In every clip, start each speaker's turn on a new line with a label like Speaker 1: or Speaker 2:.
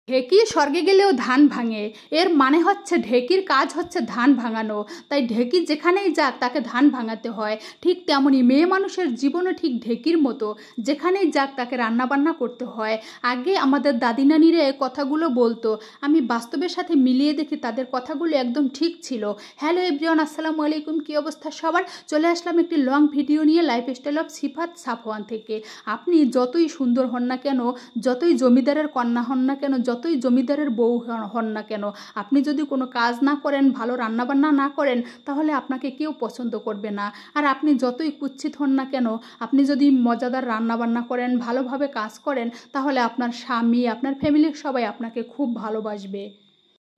Speaker 1: ঢেকি স্বর্গে গেলেও ধান ভাঙে, এর মানে হচ্ছে ঢেকির কাজ হচ্ছে ধান ভাঙানো। তাই ঢেকি যেখানেই যাক তাকে ধান ভাঙাতে হয়। ঠিক তেমনই মেয়ে মানুষের জীবনও ঠিক ঢেকির মতো, যেখানেই যাক তাকে রান্নাবান্না করতে হয়। আগে আমাদের দাদি নানিরা এই কথাগুলো বলতো, আমি বাস্তবের সাথে মিলিয়ে দেখি তাদের কথাগুলো একদম ঠিক ছিল। হ্যালো এভরিওয়ান, আসসালামু আলাইকুম। কী অবস্থা সবার? চলে আসলাম একটি লং ভিডিও নিয়ে লাইফস্টাইল অফ সিফাত সাফওয়ান থেকে। আপনি যতই সুন্দর হন না কেন, যতই জমিদারের কন্যা হন না কেন, যতই জমিদারের বউ হন না কেন, আপনি যদি কোনো কাজ না করেন, ভালো রান্নাবান্না না করেন, তাহলে আপনাকে কেউ পছন্দ করবে না। আর আপনি যতই কুৎসিত হন না কেন, আপনি যদি মজাদার রান্নাবান্না করেন, ভালোভাবে কাজ করেন, তাহলে আপনার স্বামী, আপনার ফ্যামিলির সবাই আপনাকে খুব ভালোবাসবে।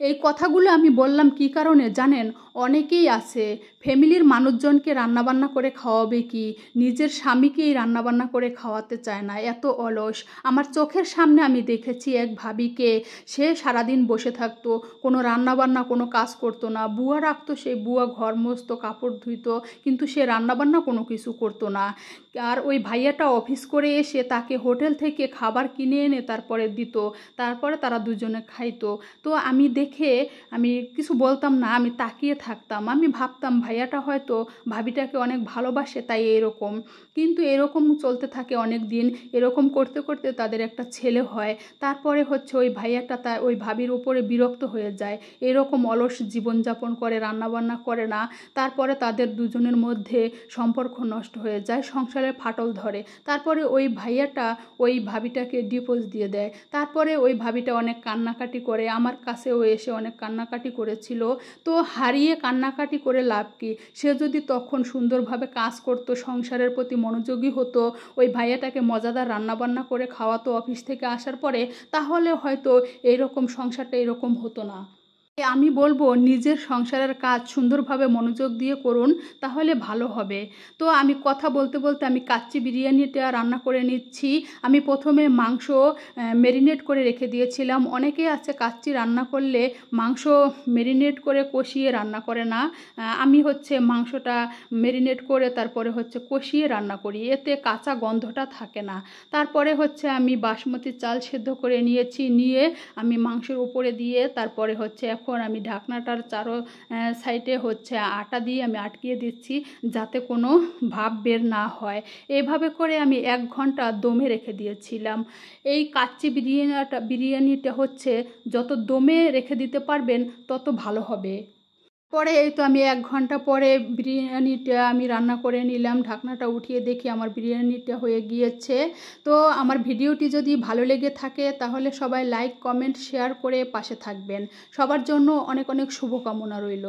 Speaker 1: এই কথাগুলো আমি বললাম কী কারণে জানেন? অনেকেই আছে ফ্যামিলির মানুষজনকে রান্নাবান্না করে খাওয়াবে কি, নিজের স্বামীকেই রান্নাবান্না করে খাওয়াতে চায় না, এত অলস। আমার চোখের সামনে আমি দেখেছি এক ভাবিকে, সে সারাদিন বসে থাকতো, কোনো রান্নাবান্না কোনো কাজ করতো না। বুয়া রাখতো, সেই বুয়া ঘর মুছতো, কাপড় ধুইতো, কিন্তু সে রান্নাবান্না কোনো কিছু করতো না। আর ওই ভাইয়াটা অফিস করে এসে তাকে হোটেল থেকে খাবার কিনে এনে তারপরে দিত, তারপরে তারা দুজনে খাইতো। তো আমি দেখে আমি কিছু বলতাম না, আমি তাকিয়ে থাকতাম। আমি ভাবতাম ভাইয়াটা হয়তো ভাবিটাকে অনেক ভালোবাসে, তাই এরকম। কিন্তু এরকম চলতে থাকে অনেক দিন। এরকম করতে করতে তাদের একটা ছেলে হয়। তারপরে হচ্ছে ওই ভাইয়াটা ওই ভাবির উপরে বিরক্ত হয়ে যায়, এরকম অলস জীবনযাপন করে, রান্নাবান্না করে না। তারপরে তাদের দুজনের মধ্যে সম্পর্ক নষ্ট হয়ে যায়, সংসারে ফাটল ধরে। তারপরে ওই ভাইয়াটা ওই ভাবিটাকে ডিভোর্স দিয়ে দেয়। তারপরে ওই ভাবিটা অনেক কান্নাকাটি করে, আমার কাছেও এসে অনেক কান্নাকাটি করেছিল। তো হারিয়ে কান্নাকাটি করে লাভ কি? সে যদি তখন সুন্দরভাবে কাজ করতো, সংসারের প্রতি মনোযোগী হতো, ওই ভাইয়াটাকে মজাদার রান্নাবান্না করে খাওয়াতো অফিস থেকে আসার পরে, তাহলে হয়তো এইরকম সংসারটা এরকম হতো না। আমি বলবো নিজের সংসারের কাজ সুন্দরভাবে মনোযোগ দিয়ে করুন, তাহলে ভালো হবে। তো আমি কথা বলতে বলতে আমি কাচ্চি বিরিয়ানিটা রান্না করে নিচ্ছি। আমি প্রথমে মাংস ম্যারিনেট করে রেখে দিয়েছিলাম। অনেকে আছে কাচ্চি রান্না করলে মাংস ম্যারিনেট করে কষিয়ে রান্না করে না। আমি হচ্ছে মাংসটা ম্যারিনেট করে তারপরে হচ্ছে কষিয়ে রান্না করি, এতে কাঁচা গন্ধটা থাকে না। তারপরে হচ্ছে আমি বাসমতি চাল সেদ্ধ করে নিয়েছি, নিয়ে আমি মাংসের উপরে দিয়ে তারপরে হচ্ছে এখন আমি ঢাকনাটার চারো সাইডে হচ্ছে আটা দিয়ে আমি আটকিয়ে দিচ্ছি, যাতে কোনো ভাপ বের না হয়। এইভাবে করে আমি 1 ঘন্টা দমে রেখে দিয়েছিলাম। এই কাচ্চি বিরিয়ানিটা হচ্ছে যত দমে রেখে দিতে পারবেন তত ভালো হবে। পরে এই তো আমি 1 ঘন্টা পরে বিরিয়ানিটা আমি রান্না করে নিলাম, ঢাকনাটা উঠিয়ে দেখি আমার বিরিয়ানিটা হয়ে গিয়েছে। তো আমার ভিডিওটি যদি ভালো লেগে থাকে তাহলে সবাই লাইক, কমেন্ট, শেয়ার করে পাশে থাকবেন। সবার জন্য অনেক অনেক শুভকামনা রইল।